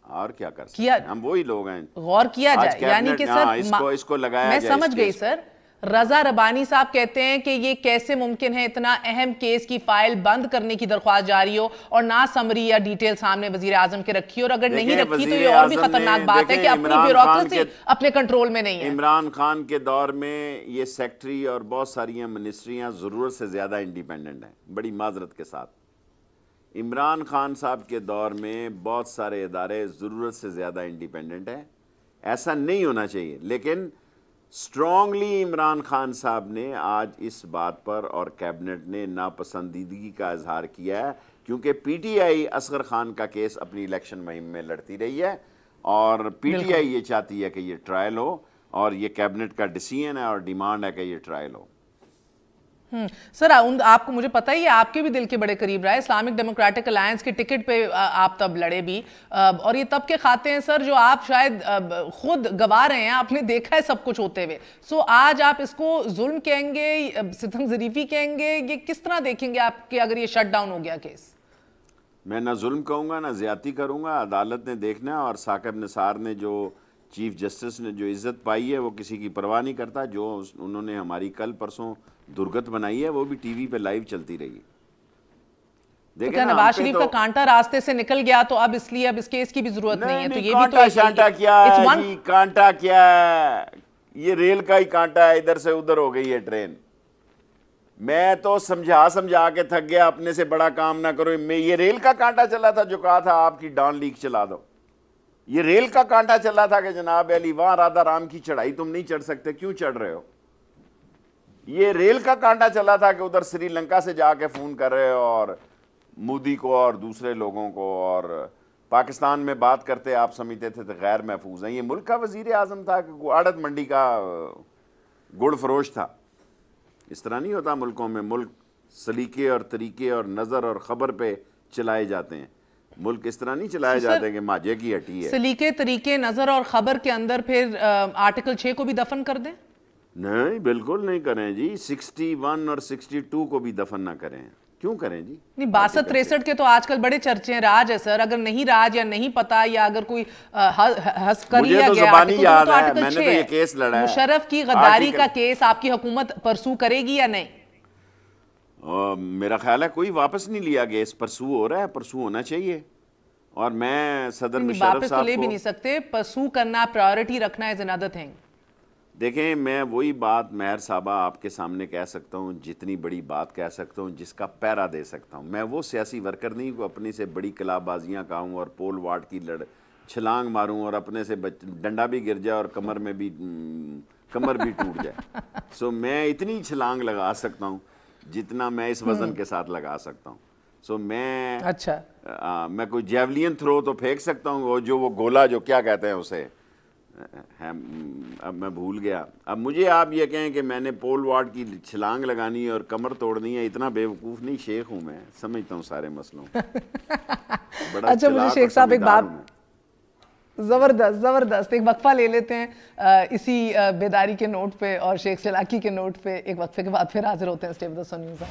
और क्या कर सकते हैं, हम वही लोग हैं, गौर किया जाए। यानी कि सर इसको लगाया मैं समझ गई सर, रजा रबानी साहब कहते हैं कि ये कैसे मुमकिन है इतना अहम केस की फाइल बंद करने की दरख्वास्त जारी हो और ना समरी या डिटेल सामने वजीर आजम के रखी, और अगर नहीं रखी तो ये और भी खतरनाक बात है कि अपनी ब्यूरोक्रेसी अपने कंट्रोल में नहीं है। इमरान खान के दौर में ये सेक्रेटरी और बहुत सारी मिनिस्ट्रियां जरूरत से ज्यादा इंडिपेंडेंट हैं, बड़ी माजरत के साथ। इमरान खान साहब के दौर में बहुत सारे इदारे ज़रूरत से ज़्यादा इंडिपेंडेंट हैं। ऐसा नहीं होना चाहिए, लेकिन स्ट्रांगली इमरान खान साहब ने आज इस बात पर और कैबिनेट ने नापसंदीदगी का इजहार किया है, क्योंकि PTI असगर खान का केस अपनी इलेक्शन मुहिम में लड़ती रही है, और PTI ये चाहती है कि ये ट्रायल हो, और ये कैबिनेट का डिसीजन है और डिमांड है कि ये ट्रायल हो। सर आपको, मुझे पता ही है, आपके भी दिल के बड़े करीब रहा है, इस्लामिक डेमोक्रेटिक अलायंस के टिकट पे आप तब लड़े भी, और ये तब के खाते हैं सर जो आप शायद खुद गवा रहे हैं, आपने देखा है सब कुछ होते हुए। सो आज आप इसको जुल्म कहेंगे, सितम ज़रीफी कहेंगे, ये किस तरह देखेंगे आपके अगर ये शट डाउन हो गया केस? मैं ना जुल्म कहूँगा ना ज्यादती करूँगा, अदालत ने देखना, और साकिब निसार ने जो चीफ जस्टिस ने जो इज्जत पाई है वो किसी की परवाह नहीं करता। जो उन्होंने हमारी कल परसों दुर्गत बनाई है वो भी टीवी पे लाइव चलती रही। देखिए तो नवाज शरीफ का कांटा रास्ते से निकल गया, तो अब इसलिए अब इस केस की भी जरूरत नहीं है। तो ये भी तो कांटा क्या है जी, कांटा क्या है, ये रेल का ही कांटा है, इधर से उधर हो गई है ट्रेन। मैं तो समझा समझा के थक गया, अपने से बड़ा काम ना करो। मैं ये रेल का कांटा चला था जो कहा था आपकी डान लीक चला दो, ये रेल का कांटा चला था कि जनाब अली वहां राधा राम की चढ़ाई तुम नहीं चढ़ सकते, क्यों चढ़ रहे हो। ये रेल का कांटा चला था कि उधर श्रीलंका से जाके फोन कर रहे हो और मोदी को और दूसरे लोगों को, और पाकिस्तान में बात करते आप समझते थे तो गैर महफूज हैं। ये मुल्क का वजीर आजम था कि आड़त मंडी का गुड़ फरोश था। इस तरह नहीं होता मुल्कों में, मुल्क सलीके और तरीके और नज़र और ख़बर पे चलाए जाते हैं। मुल्क इस तरह नहीं चलाए जाते कि माजे की हटी है। सलीके तरीके नज़र और ख़बर के अंदर फिर आर्टिकल 6 को भी दफन कर दें? नहीं, बिल्कुल नहीं करें जी। 61 और 62 को भी दफन ना करें, क्यों करें जी? नहीं, 62-63 के तो आजकल बड़े चर्चे हैं, राज है सर। अगर नहीं राज या नहीं पता या अगर कोई हंस कर लिया गया, ज़बानी याद है, मैंने तो ये केस लड़ा है। मुशर्रफ की गद्दारी का केस आपकी हुकूमत परसू करेगी या नहीं? मेरा ख्याल है कोई वापस नहीं लिया गया, परसू हो रहा है, परसू होना चाहिए। और मैं सदर मुशर्रफ साहब को ले भी नहीं सकते, परसू करना, प्रायोरिटी रखना इज अनदर थिंग। देखें, मैं वही बात महर साहबा आपके सामने कह सकता हूँ, जितनी बड़ी बात कह सकता हूँ, जिसका पैरा दे सकता हूँ। मैं वो सियासी वर्कर नहीं को अपने से बड़ी कलाबाजियाँ कहूँ और पोल वाट की छलांग मारूँ और अपने से डंडा भी गिर जाए और कमर भी टूट जाए। सो मैं इतनी छलांग लगा सकता हूँ जितना मैं इस वजन के साथ लगा सकता हूँ। सो मैं अच्छा मैं कोई जेवलियन थ्रो तो फेंक सकता हूँ, वो गोला जो क्या कहते हैं उसे, अब मैं भूल गया। अब मुझे आप ये कहें कि मैंने पोल वार्ड की छलांग लगानी है और कमर तोड़नी है, इतना बेवकूफ़ नहीं शेख हूँ मैं, समझता हूँ सारे मसलों बड़ा अच्छा मुझे शेख साहब एक बात, जबरदस्त जबरदस्त, एक वक्फा ले लेते हैं इसी बेदारी के नोट पे और शेख चलाकी के नोट पे। एक वक्फे के बाद फिर हाजिर होते हैं stay with the Sun News.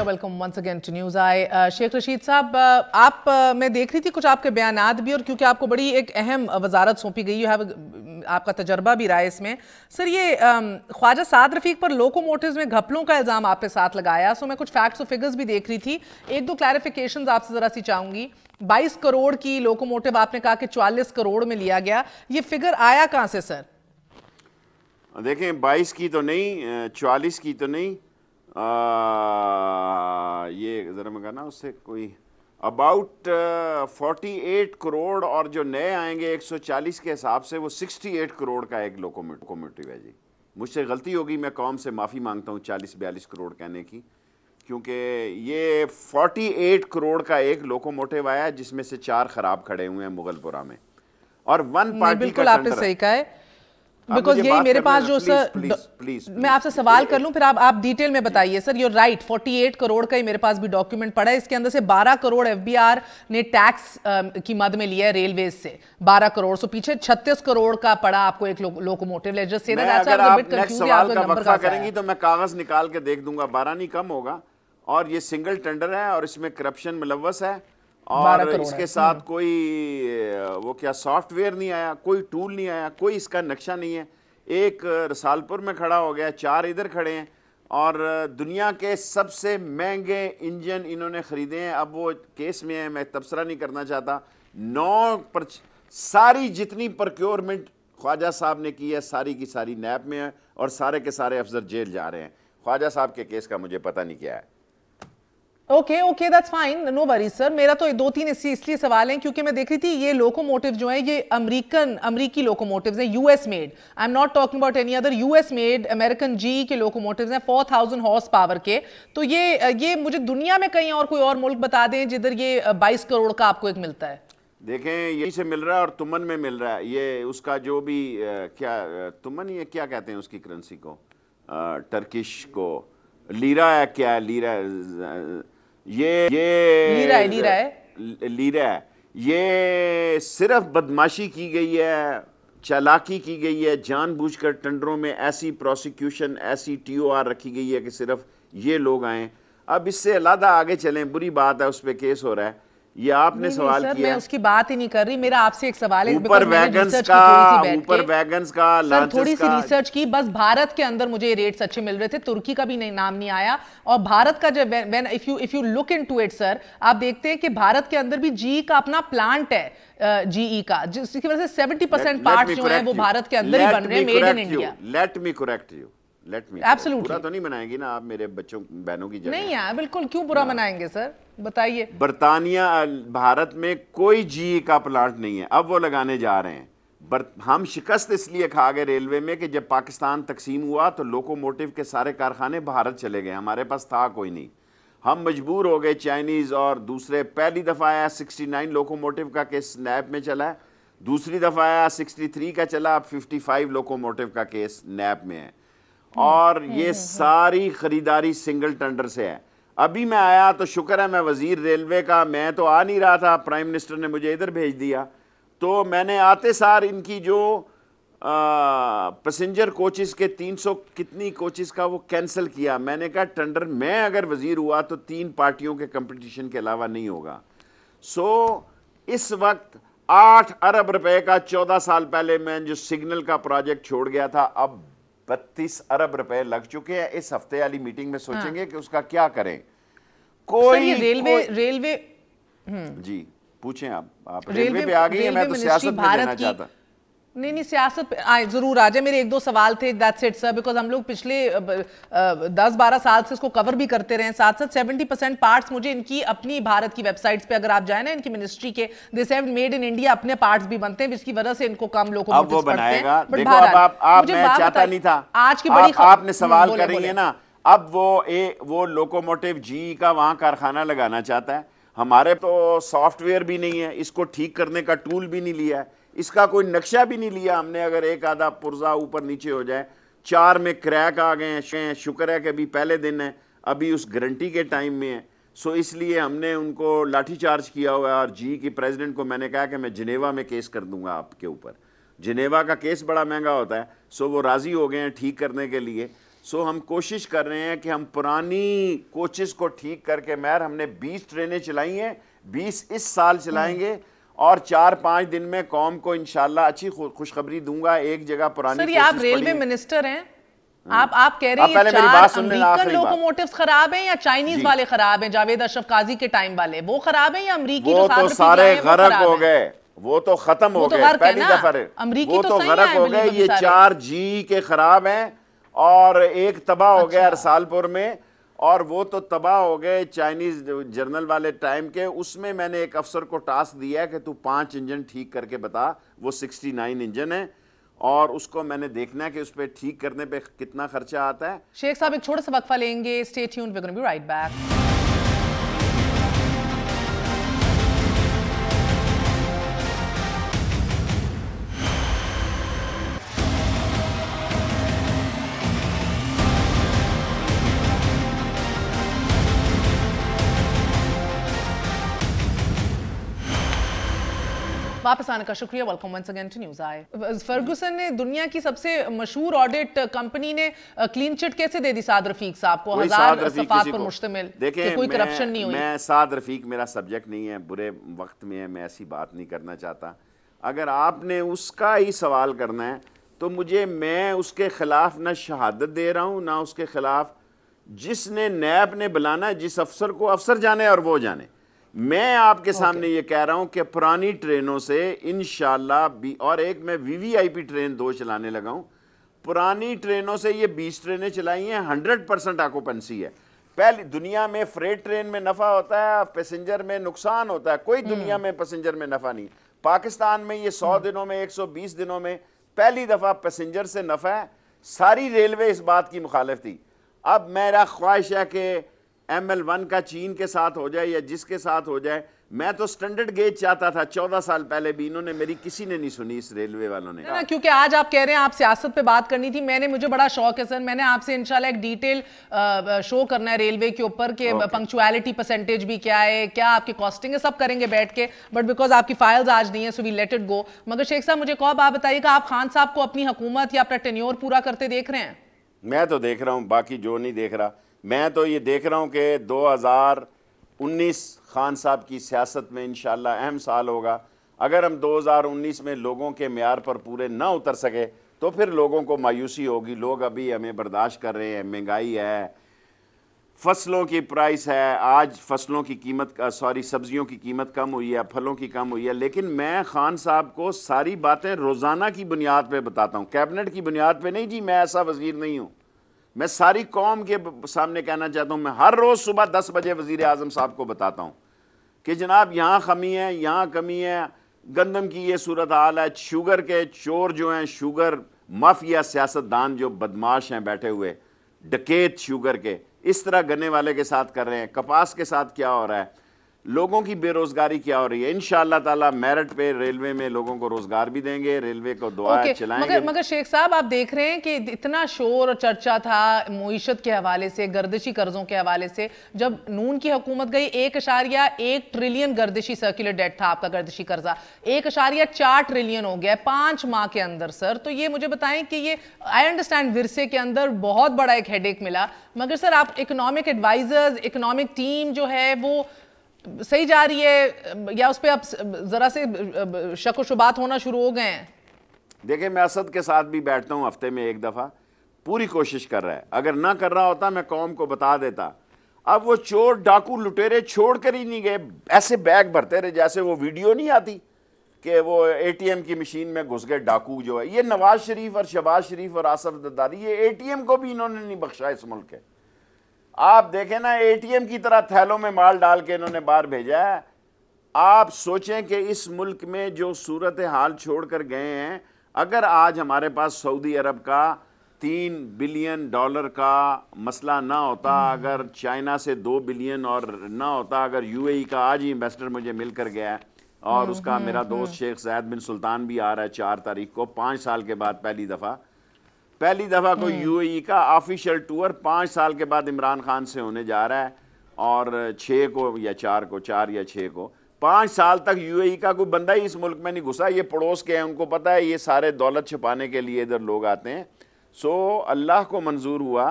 Welcome once again to News Eye. Sheikh Rashid साहब, आप मैं देख रही थी कुछ आपके बयानात भी, और क्योंकि आपको बड़ी एक अहम वजारत सौंपी गई है, आपका तजर्बा भी रहा है इसमें सर, ये ख्वाजा साद रफीक पर लोकोमोटिव्स में घपलों का इल्ज़ाम आपके साथ लगाया। सो मैं कुछ फैक्ट्स और फिगर्स भी देख रही थी, एक दो क्लैरिफिकेशंस आपसे ज़रा सी चाहूँगी। 22 करोड़ की लोकोमोटिव आपने कहा कि 44 करोड़ में लिया गया, ये फिगर आया कहाँ से सर? देखें 22 की तो नहीं, 44 की तो नहीं, ये ज़रा मैं कहना उससे कोई अबाउट 48 करोड़, और जो नए आएंगे 140 के हिसाब से वो 68 करोड़ का एक लोकोमोटिव है जी। मुझसे गलती होगी, मैं कौम से माफ़ी मांगता हूँ 40-42 करोड़ कहने की, क्योंकि ये 48 करोड़ का एक लोकोमोटिव आया जिसमें से 4 ख़राब खड़े हुए हैं मुगलपुरा में, और वन पार्टी बिल्कुल आपने सही कहा है, बिकॉज यही मेरे पास जो सर, मैं आपसे सवाल कर लूं फिर आप डिटेल में बताइए सर। यूर राइट, 48 करोड़ का ही मेरे पास भी डॉक्यूमेंट पड़ा है, इसके अंदर से 12 करोड़ एफबीआर ने टैक्स की मद में लिया है रेलवेज से, 12 करोड़, सो पीछे 36 करोड़ का पड़ा आपको एक लोकोमोटिव। अगर आप नेक्स्ट सवाल का वक्फा करेंगी तो मैं कागज निकाल के देख दूंगा, 12 नहीं कम होगा, और ये सिंगल टेंडर है और इसमें करप्शन मुलव्वस है, और इसके साथ कोई वो क्या सॉफ्टवेयर नहीं आया, कोई टूल नहीं आया, कोई इसका नक्शा नहीं है। एक रसालपुर में खड़ा हो गया, 4 इधर खड़े हैं, और दुनिया के सबसे महंगे इंजन इन्होंने ख़रीदे हैं। अब वो केस में है, मैं तबसरा नहीं करना चाहता। 9 सारी जितनी प्रोक्योरमेंट ख्वाजा साहब ने की है सारी की सारी नैब में है, और सारे के सारे अफसर जेल जा रहे हैं। ख्वाजा साहब के केस का मुझे पता नहीं क्या है। Okay that's fine, no worries sir. मेरा तो 2-3 इसलिए सवाल हैं क्योंकि मैं देख रही थी ये लोकोमोटिव जो है ये अमेरिकी लोकोमोटिव्स हैं, US made. I am not talking about any other, US made American G के लोकोमोटिव्स हैं 4000 हॉर्स पावर के। तो ये मुझे दुनिया में कहीं और कोई और मुल्क बता दें जिधर ये 22 करोड़ का आपको एक मिलता है। देखें यहीं से मिल रहा है और तुमन में मिल रहा है। ये उसका जो भी क्या तुमन, ये क्या कहते हैं उसकी करेंसी को, टर्किश को लीरा है, क्या लीरा, ये लीरा है। ये सिर्फ बदमाशी की गई है, चालाकी की गई है, जानबूझकर टेंडरों में ऐसी प्रोसिक्यूशन, ऐसी टीओआर रखी गई है कि सिर्फ ये लोग आए। अब इससे अलग आगे चलें, बुरी बात है, उस पर केस हो रहा है। ये आपने सवाल किया, मैं उसकी बात ही नहीं कर रही, मेरा आपसे एक सवाल है। ऊपर वैगन्स का सर थोड़ी सी रिसर्च की, बस भारत के अंदर मुझे रेट्स अच्छे मिल रहे थे, तुर्की का भी नाम नहीं आया। और भारत का जब if you look into it sir, आप देखते हैं कि भारत के अंदर भी जीई का अपना प्लांट है, जीई का, जिसकी वजह से 70% पार्ट जो है वो भारत के अंदर ही बन रहे हैं, made in India. Let me correct you, absolutely. बुरा तो नहीं बनाएंगी ना आप मेरे बच्चों बहनों की जगह? नहीं यार, बिल्कुल क्यों बुरा मनाएंगे सर, बताइए। बरतानिया, भारत में कोई जीई का प्लांट नहीं है, अब वो लगाने जा रहे हैं। हम शिकस्त इसलिए खा गए रेलवे में कि जब पाकिस्तान तकसीम हुआ तो लोकोमोटिव के सारे कारखाने भारत चले गए, हमारे पास था कोई नहीं। हम मजबूर हो गए, चाइनीज़ और दूसरे। पहली दफ़ा आया 69 लोकोमोटिव का केस नैब में चला है, दूसरी दफ़ा आया 63 का चला, अब 55 लोकोमोटिव का केस नैब में है। और ये सारी खरीदारी सिंगल टेंडर से है। अभी मैं आया तो शुक्र है, मैं वजीर रेलवे का, मैं तो आ नहीं रहा था, प्राइम मिनिस्टर ने मुझे इधर भेज दिया। तो मैंने आते सार इनकी जो पैसेंजर कोचेस के 300 कितनी कोचेस का वो कैंसिल किया। मैंने कहा टेंडर मैं अगर वजीर हुआ तो 3 पार्टियों के कंपटीशन के अलावा नहीं होगा। सो इस वक्त 8 अरब रुपए का 14 साल पहले मैं जो सिग्नल का प्रोजेक्ट छोड़ गया था, अब 32 अरब रुपए लग चुके हैं। इस हफ्ते वाली मीटिंग में सोचेंगे कि उसका क्या करें। कोई रेलवे जी पूछें आप रेलवे पे आ गई है, मैं तो सियासत में देना चाहता। नहीं सियासत जरूर आ जाए। मेरे एक दो सवाल थे, दैट्स इट सर, बिकॉज हम लोग पिछले 10-12 साल से इसको कवर भी करते रहे। साथ साथ 70% पार्ट्स मुझे इनकी अपनी भारत की वेबसाइट्स पे अगर आप जाए ना, इनकी मिनिस्ट्री के, this have made in India अपने पार्ट्स भी बनते हैं, जिसकी वजह से इनको कम लोग अब वो बनाएगा। देखो अब मैं चाहता नहीं था, आज की बड़ी आपने सवाल कर रही है ना, अब वो लोकोमोटिव जी का वहां कारखाना लगाना चाहता है। हमारे तो सॉफ्टवेयर भी नहीं है, इसको ठीक करने का टूल भी नहीं लिया है, इसका कोई नक्शा भी नहीं लिया हमने। अगर एक आधा पुर्जा ऊपर नीचे हो जाए, 4 में क्रैक आ गए हैं, शुक्र है कि अभी पहले दिन है, अभी उस गारंटी के टाइम में है। सो इसलिए हमने उनको लाठीचार्ज किया हुआ है। और जी की प्रेसिडेंट को मैंने कहा कि मैं जिनेवा में केस कर दूंगा आपके ऊपर। जिनेवा का केस बड़ा महंगा होता है। सो वो राजी हो गए हैं ठीक करने के लिए। सो हम कोशिश कर रहे हैं कि हम पुरानी कोचेस को ठीक करके, मैर हमने 20 ट्रेनें चलाई हैं, 20 इस साल चलाएंगे और 4-5 दिन में कौम को इंशाल्लाह अच्छी खुशखबरी दूंगा। एक जगह पुरानी, सर ये आप रेलवे मिनिस्टर हैं, आप कह रहे हैं अमेरिकन लोकोमोटिव्स खराब हैं या चाइनीज वाले खराब हैं? जावेद अशरफ काजी के टाइम वाले वो खराब हैं या अमरीकी वो तो सारे गरक हो गए, वो तो खत्म हो गए पहली दफा। वो तो गरक हो गए। ये 4 जी के खराब हैं और एक तबाह हो गया रसालपुर में, और वो तो तबाह हो गए चाइनीज जर्नल वाले टाइम के। उसमें मैंने एक अफसर को टास्क दिया है कि तू 5 इंजन ठीक करके बता। वो 69 इंजन है और उसको मैंने देखना है कि उस पर ठीक करने पे कितना खर्चा आता है। शेख साहब एक छोटा सा वक्फा लेंगे, stay tuned, we are gonna be right back. वापस आने का शुक्रिया। Welcome once again to News I. Ferguson ने, दुनिया की सबसे मशहूर ऑडिट कंपनी ने क्लीन चिट कैसे दे दी साद रफीक साहब को? 1000 सफात पर मुश्तमिल, देखिए कोई करप्शन नहीं हुई। मैं साद रफीक मेरा सब्जेक्ट नहीं है, बुरे वक्त में है, मैं ऐसी बात नहीं करना चाहता। अगर आपने उसका ही सवाल करना है तो मैं उसके खिलाफ ना शहादत दे रहा हूँ ना उसके खिलाफ। जिसने नैब ने बुलाना है, जिस अफसर को, अफसर जाने और वो जाने। मैं आपके सामने ये कह रहा हूं कि पुरानी ट्रेनों से इंशाल्लाह भी, और एक मैं वीवीआईपी ट्रेन 2 चलाने लगा हूं। पुरानी ट्रेनों से ये 20 ट्रेनें चलाई हैं, 100% ऑक्यूपेंसी है। पहले दुनिया में फ्रेट ट्रेन में नफा होता है, पैसेंजर में नुकसान होता है। कोई दुनिया में पैसेंजर में नफा नहीं। पाकिस्तान में ये 100 दिनों में, 120 दिनों में पहली दफा पैसेंजर से नफा है। सारी रेलवे इस बात की मुखालिफ थी। अब मेरा ख्वाहिश है कि ML1 का चीन के साथ हो जाए या जिसके साथ हो जाए। मैं तो स्टैंडर्ड गेज चाहता था 14 साल पहले भी, इन्होंने मेरी किसी ने नहीं सुनी, इस रेलवे वालों ने। ना, क्योंकि आज आप कह रहे हैं आप सियासत पे बात करनी थी, मुझे बड़ा शौक है सर, मैंने आपसे इंशाल्लाह एक डिटेल शो करना है रेलवे के ऊपर के पंक्चुअलिटी परसेंटेज भी क्या है, क्या आपकी कॉस्टिंग है, सब करेंगे बैठ के। बट बिकॉज आपकी फाइल्स आज नहीं है, so we let it go. मगर शेख साहब मुझे कब आप बताइएगा, आप खान साहब को अपनी हुकूमत या अपना टेन्योर पूरा करते देख रहे हैं? मैं तो देख रहा हूँ, बाकी जो नहीं देख रहा। मैं तो ये देख रहा हूँ कि 2019 खान साहब की सियासत में इंशाल्लाह अहम साल होगा। अगर हम 2019 में लोगों के म्यार पर पूरे ना उतर सके तो फिर लोगों को मायूसी होगी। लोग अभी हमें बर्दाश्त कर रहे हैं, महंगाई है, फसलों की प्राइस है। आज फसलों की कीमत, सब्जियों की कीमत कम हुई है, फलों की कम हुई है। लेकिन मैं खान साहब को सारी बातें रोज़ाना की बुनियाद पे बताता हूँ, कैबिनेट की बुनियाद पे नहीं। जी मैं ऐसा वज़ीर नहीं हूँ। मैं सारी कौम के सामने कहना चाहता हूँ, मैं हर रोज़ सुबह 10 बजे वज़ीर आज़म साहब को बताता हूँ कि जनाब यहाँ कमी है, यहाँ कमी है, गंदम की ये सूरत हाल है, शुगर के चोर जो हैं, शुगर माफिया सियासतदान जो बदमाश हैं बैठे हुए, डकैत शुगर के, इस तरह गन्ने वाले के साथ कर रहे हैं। कपास के साथ क्या हो रहा है, लोगों की बेरोजगारी क्या हो रही है। इंशाअल्लाह ताला मेरिट पे रेलवे में लोगों को रोजगार भी देंगे, रेलवे को दुआ चलाएंगे। मगर शेख साहब आप देख रहे हैं कि इतना शोर और चर्चा था मुईशत के हवाले से, गर्दिशी कर्जों के हवाले से। जब नून की हुकूमत गई 1.1 ट्रिलियन गर्दिशी सर्कुलर डेट था आपका, गर्दिशी कर्जा 1.4 ट्रिलियन हो गया 5 माह के अंदर। सर तो ये मुझे बताएं कि ये, आई अंडरस्टैंड विरसे के अंदर बहुत बड़ा एक हेडेक मिला, मगर सर आप इकोनॉमिक एडवाइजर्स, इकोनॉमिक टीम जो है वो सही जा रही है या उस पर अब जरा से शक व शुबात होना शुरू हो गए हैं? देखिए मैं असद के साथ भी बैठता हूं हफ्ते में 1 दफा, पूरी कोशिश कर रहा है। अगर ना कर रहा होता मैं कौम को बता देता। अब वो चोर डाकू लुटेरे छोड़ कर ही नहीं गए, ऐसे बैग भरते रहे जैसे वो वीडियो नहीं आती कि वो ATM की मशीन में घुस गए डाकू जो है। ये नवाज शरीफ और शहबाज शरीफ और आसफ जरदारी, ये ATM को भी इन्होंने नहीं बख्शा इस मुल्क के। आप देखें ना, ATM की तरह थैलों में माल डाल के इन्होंने बाहर भेजा है। आप सोचें कि इस मुल्क में जो सूरत हाल छोड़ कर गए हैं, अगर आज हमारे पास सऊदी अरब का $3 बिलियन का मसला ना होता, अगर चाइना से 2 बिलियन और ना होता, अगर UAE का आज ही इन्वेस्टर मुझे मिलकर गया है और उसका मेरा दोस्त शेख ज़ैद बिन सुल्तान भी आ रहा है 4 तारीख को, 5 साल के बाद पहली दफ़ा कोई UAE का ऑफिशियल टूर 5 साल के बाद इमरान खान से होने जा रहा है, और 6 को या 4 या 6 को 5 साल तक UAE का कोई बंदा ही इस मुल्क में नहीं घुसा। ये पड़ोस के हैं, उनको पता है ये सारे दौलत छुपाने के लिए इधर लोग आते हैं। सो अल्लाह को मंजूर हुआ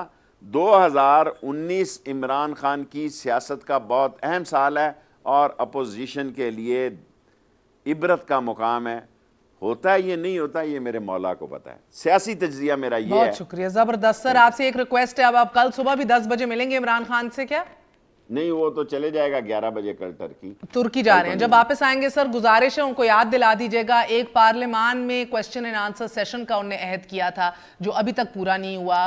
2019 इमरान खान की सियासत का बहुत अहम साल है और अपोजिशन के लिए इबरत का मुकाम है। होता है ये, नहीं होता ये मेरे मौला को पता है। सियासी तज्जिया मेरा ये है। बहुत शुक्रिया, जबरदस्त सर। आपसे एक रिक्वेस्ट है, अब आप कल सुबह भी 10 बजे मिलेंगे इमरान खान से क्या? नहीं, वो तो चले जाएगा 11 बजे कल तुर्की जा रहे हैं। जब वापस आएंगे सर, गुजारिश है उनको याद दिला दीजिएगा, एक पार्लियामान में क्वेश्चन एंड आंसर सेशन का उन्होंने अहद किया था जो अभी तक पूरा नहीं हुआ,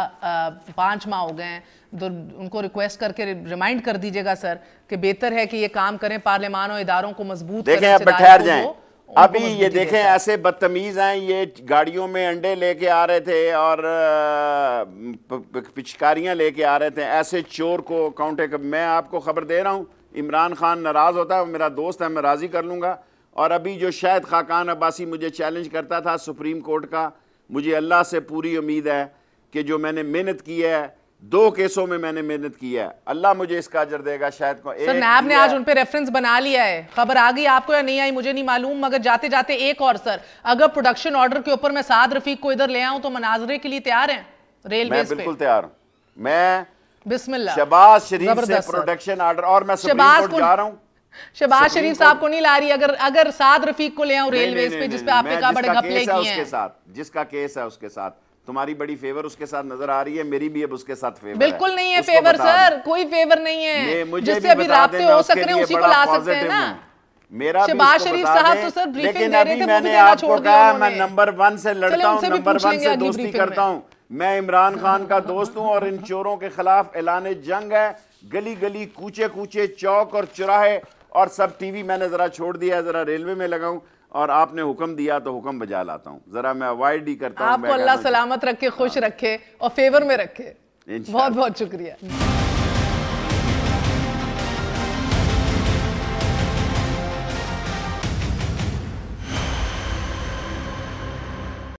5 माह हो गए हैं। तो उनको रिक्वेस्ट करके रिमाइंड कर दीजिएगा सर कि बेहतर है कि ये काम करें, पार्लियामान और इदारों को मजबूत देखें। अब ठहर जाएं, अभी ये देखें ऐसे बदतमीज हैं, ये गाड़ियों में अंडे लेके आ रहे थे और पिचकारियां लेके आ रहे थे, ऐसे चोर को काउंटर। मैं आपको खबर दे रहा हूं, इमरान खान नाराज होता है, मेरा दोस्त है, मैं राजी कर लूंगा। और अभी जो शायद खाकान अब्बासी मुझे चैलेंज करता था सुप्रीम कोर्ट का, मुझे अल्लाह से पूरी उम्मीद है कि जो मैंने मेहनत की है, 2 केसों में मैंने मेहनत की है, अल्लाह मुझे इसका अजर देगा। शायद को सर नैब ने आज उन पे रेफरेंस बना लिया है। खबर आ गई आपको या नहीं आई मुझे नहीं मालूम, मगर जाते जाते एक और सर, अगर प्रोडक्शन ऑर्डर के ऊपर मैं साद रफीक को इधर ले आऊं तो मनाजरे के लिए तैयार हैं रेलवे पे? बिल्कुल तैयार हूं मैं। बिस्मिल्लाह। शहबाज शरीफ से प्रोडक्शन ऑर्डर, और मैं सुप्रीम कोर्ट जा रहा हूं। शहबाज शरीफ साहब को नहीं ला रही, अगर साद रफीक को ले आऊं रेलवे पे, जिसपे आपने कहा बड़े घपले किए हैं, जिसका केस है उसके साथ तुम्हारी बड़ी फेवर उसके साथ नजर आ रही है, मेरी भी अब उसके साथ फेवर बिल्कुल नहीं है फेवर सर, कोई फेवर नहीं है। जिससे अभी राब्ते हो सक रहे हैं उसी को ला सकते हैं ना। मेरा शहबाज शरीफ साहब तो सर ब्रीफिंग दे रहे थे, मैंने आपको कहा मैं नंबर 1 से लड़ता हूं, नंबर 1 से दोस्ती करता हूं। मैं इमरान खान का दोस्त हूं और इन चोरों के खिलाफ ऐलान जंग है। गली गली, कूचे कूचे, चौक और चौराहे और सब टीवी मैंने जरा छोड़ दिया, जरा रेलवे में लगाऊं, और आपने हुक्म दिया तो हुक्म बजा लाता हूं। जरा मैं अवॉइड ही करता हूं। आपको अल्लाह सलामत रखे, खुश रखे और फेवर में रखे। बहुत बहुत शुक्रिया।